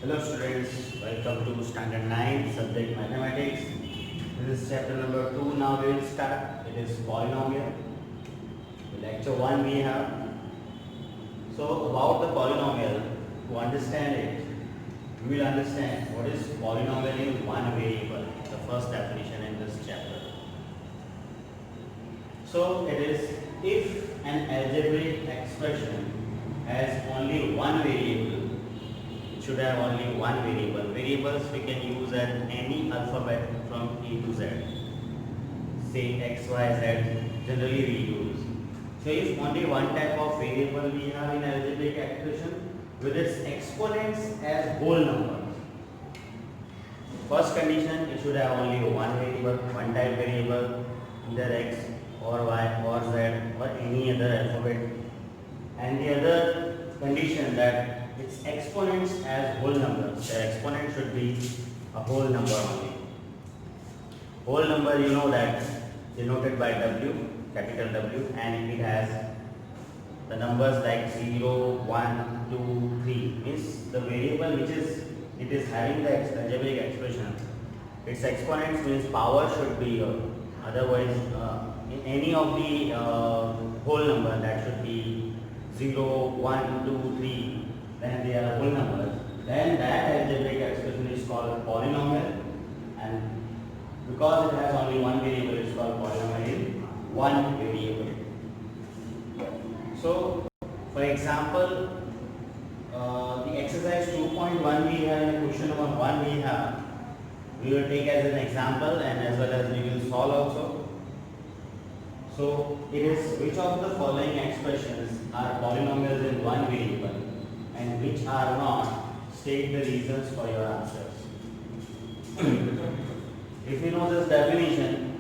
Hello students, welcome to standard 9 subject mathematics. This is chapter number 2. Now we will start. It is polynomial. Lecture 1 we have. So about the polynomial, to understand it, we will understand what is polynomial in one variable, the first definition in this chapter. So it is if an algebraic expression has only one variable, should have only one variable. Variables we can use at any alphabet from A to Z. Say X, Y, Z, generally we use. So if only one type of variable we have in algebraic expression with its exponents as whole numbers. First condition, it should have only one variable, one type variable, either X or Y or Z or any other alphabet. And the other condition that its exponents as whole numbers. The exponent should be a whole number only. Whole number, you know that denoted by W, capital W, and it has the numbers like 0, 1, 2, 3. Means the variable which is it is having the algebraic expression. Its exponents means power should be otherwise in any of the whole number that should be 0, 1, 2, 3. Then they are whole numbers, then that algebraic expression is called polynomial, and because it has only one variable, it is called polynomial in one variable. So, for example, the exercise 2.1 we have in question number 1 we will take as an example and as well as we will solve also. So, it is which of the following expressions are polynomials in one variable and which are not, state the reasons for your answers. If you know this definition,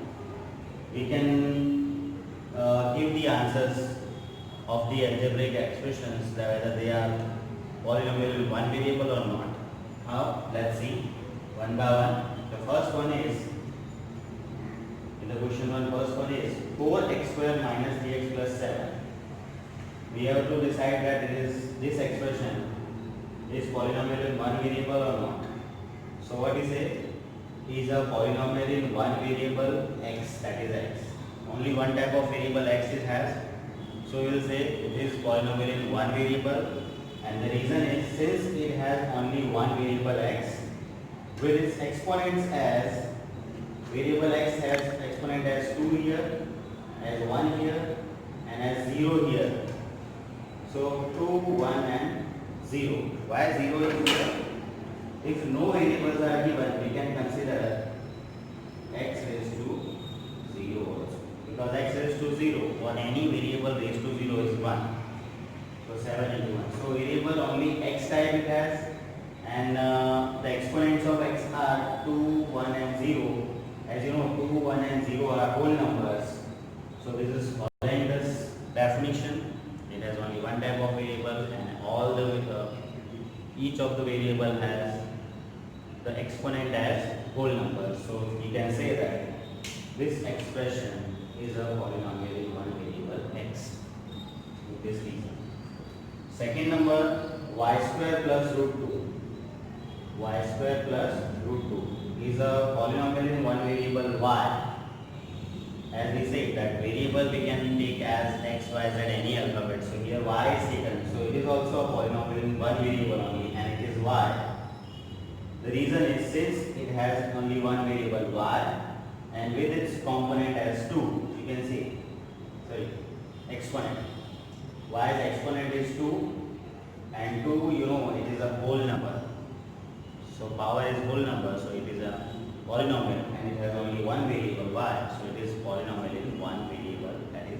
we can give the answers of the algebraic expressions, whether they are polynomial in one variable or not. How? Let's see one by one. The first one is, in the question one, first one is 4x square minus dx plus 7. We have to decide that this expression is polynomial in one variable or not. So what is it? Is a polynomial in one variable x, that is x. Only one type of variable x it has. So we will say it is polynomial in one variable, and the reason is since it has only one variable x with its exponents as variable x has exponent as 2 here, as 1 here, and as 0 here. So 2, 1 and 0. Why 0 is here? If no variables are given, we can consider x raised to 0 also. Because x raised to 0 or any variable raised to 0 is 1. So 7 into 1. So variable only x type it has, and the exponents of x are 2, 1 and 0. As you know, 2, 1 and 0 are whole numbers. So this is following this definition. It has only one type of variable, and all the each of the variable has the exponent as whole number. So we can say that this expression is a polynomial in one variable x with this reason. Second number, y square plus root 2. Y square plus root 2 is a polynomial in one variable y. As we say that variable we can take as x, y, z, any alphabet. So here y is taken. So it is also a polynomial in one variable only, and it is y. The reason is since it has only one variable y, and with its component as 2, you can see, exponent. Y's exponent is 2, and 2, you know, it is a whole number. So power is whole number, so it is a polynomial, and it has only one variable y, so it is polynomial in one variable, that is 1.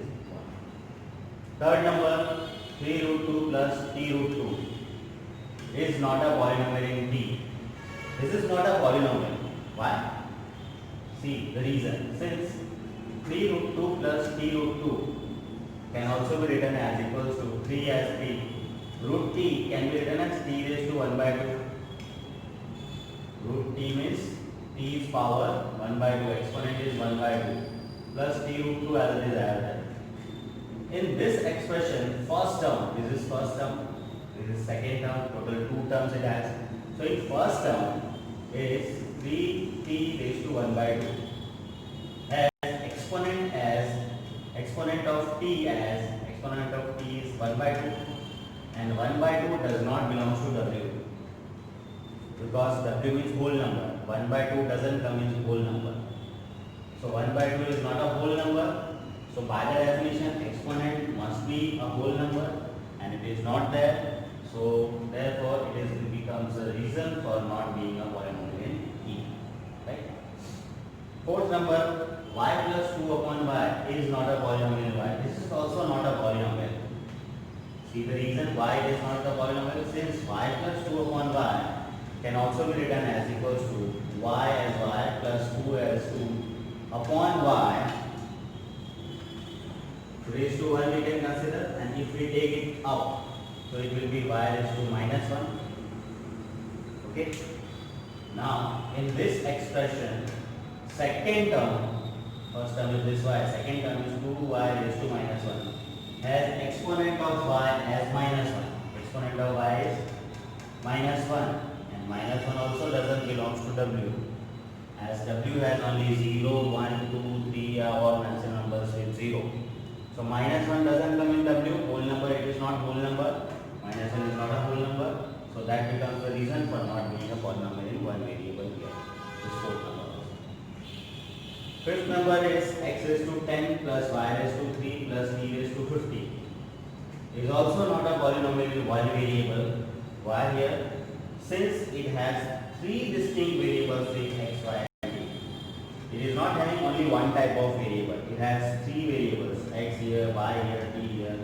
Third number, 3 root 2 plus t root 2 is not a polynomial in t. This is not a polynomial. Why? See the reason. Since 3 root 2 plus t root 2 can also be written as equals to 3 as t. Root t can be written as t raised to 1 by 2. Root t means t is power 1 by 2, exponent is 1 by 2, plus t root 2 as it is added. In this expression, first term, this is first term, this is second term, total 2 terms it has. So in first term is 3t raised to 1 by 2 as exponent of t is 1 by 2, and 1 by 2 does not belong to w because w means whole number. 1 by 2 doesn't come in whole number. So 1 by 2 is not a whole number. So by the definition, exponent must be a whole number, and it is not there. So therefore, it becomes a reason for not being a polynomial in E. Right? Fourth number, y plus 2 upon y is not a polynomial in Y. This is also not a polynomial. See the reason why it is not a polynomial, since y plus 2 upon y can also be written as equals to y as y plus 2 as 2 upon y raised to 1 we can consider, and if we take it up, so it will be y raised to minus 1. Okay. Now in this expression, second term, first term is this y, second term is 2y raised to minus 1, has exponent of y as minus 1. Exponent of y is minus 1, and minus 1 also doesn't belong to w, as w has only 0, 1, 2, 3 are all natural numbers with 0. So minus 1 doesn't come in w, whole number, it is not whole number, minus 1 is not a whole number, so that becomes the reason for not being a polynomial in one variable here. This fourth number. Fifth number is x raised to 10 plus y raised to 3 plus t raised to 50. It is also not a polynomial in one variable. Why here? Since it has three distinct variables with x, y, and t. It is not having only one type of variable. It has three variables, x here, y here, t here.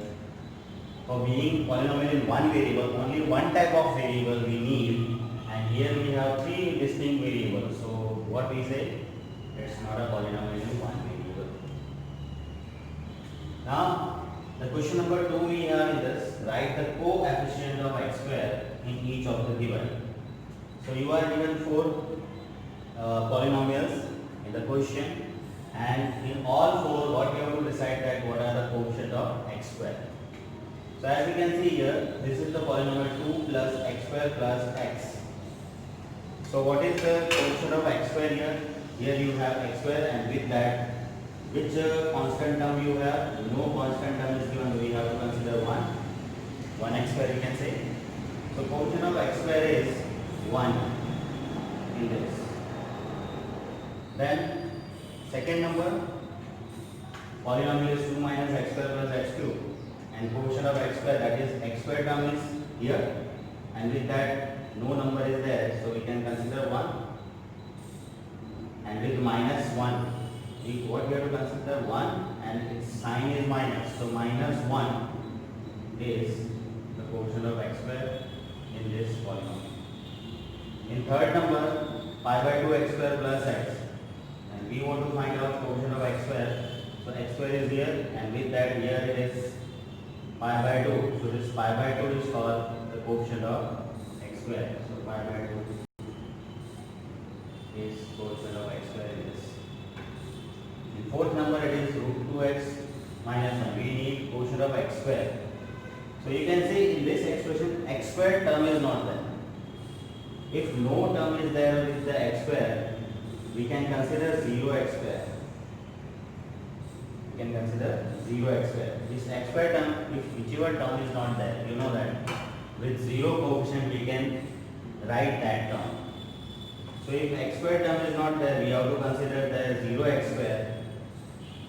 For being polynomial in one variable, only one type of variable we need, and here we have three distinct variables. So what we say? It's not a polynomial in one variable. Now the question number 2 we have is this: write the coefficient of x square in each of the given. So you are given 4 polynomials in the question, and in all 4 what you have to decide that what are the coefficient of x square. So as we can see here, this is the polynomial 2 plus x square plus x. So what is the coefficient of x square here? Here you have x square, and with that, which constant term you have? No constant term is given, we have to consider 1 x square you can say. So coefficient of x square is 1 in this. Then second number, polynomial is 2 minus x square plus x cube, and coefficient of x square, that is x square term, is here, and with that no number is there, so we can consider 1, and with minus 1, what we have to consider 1, and its sign is minus, so minus 1 is the coefficient of x square in this polynomial. In third number, pi by 2 x square plus x, and we want to find out coefficient of x square. So x square is here, and with that here it is pi by 2. So this pi by 2 is called the coefficient of x square. So pi by 2 is coefficient of x square in this. In fourth number it is root 2x minus 1. We need quotient of x square. So you can see in this expression x square term is not there. If no term is there with the x square, we can consider 0x square. We can consider 0x square. This x square term, if whichever term is not there, you know that with 0 coefficient we can write that term. So if x square term is not there, we have to consider the 0x square.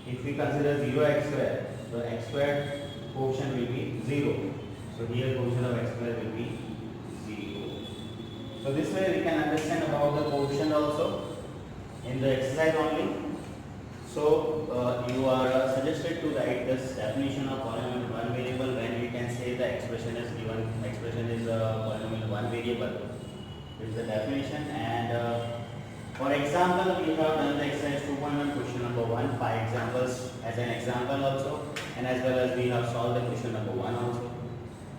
If we consider 0x square, the x square coefficient will be 0. So here coefficient of x square will be 0. So this way we can understand about the coefficient also in the exercise only. So you are suggested to write this definition of polynomial in one variable when we can say the expression is given. Expression is polynomial in one variable. This is the definition, and for example we have done the exercise 2.1 question number 1, 5 examples as an example also, and as well as we have solved the question number 1 also.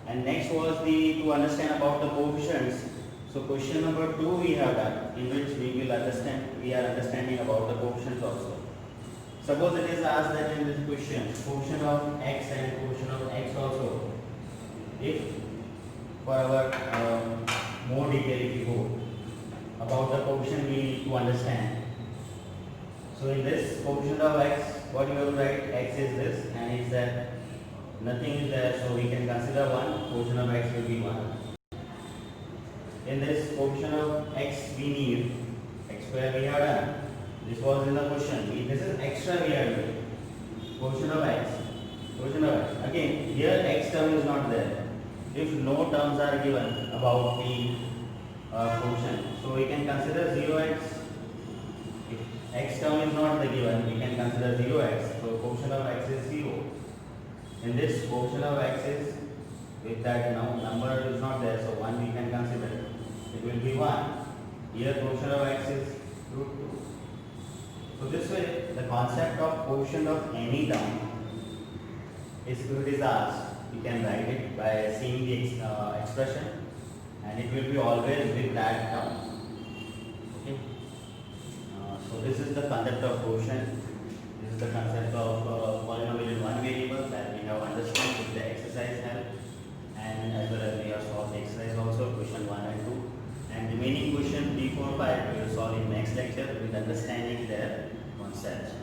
And next was to understand about the coefficients. So question number 2 we have done, in which we are understanding about the coefficients also. Suppose it is asked that in this question, coefficient of x and coefficient of x also, if for our more detail if you go, quotient we need to understand. So in this quotient of x, what you have to write? X is this, and is that nothing is there, so we can consider 1. Quotient of x will be 1. In this quotient of x we need x square we have done. This was in the question. This is extra we are doing. Quotient of x. Quotient of x. Again, here x term is not there. If no terms are given about the quotient, so we can consider 0x. If x term is not given, we can consider 0x. So quotient of x is 0. In this quotient of x is, with that now number is not there, so 1 we can consider. It will be 1. Here quotient of x is root 2. So this way, the concept of quotient of any term is, if it is asked, you can write it by seeing the expression, and it will be always with that term. Okay. So this is the concept of quotient. This is the concept of polynomial in one variable that we have understood with the exercise help, and as well as we have solved the exercise also, question 1 and 2. And remaining question 3, 4, 5 we will solve in next lecture with understanding their concepts.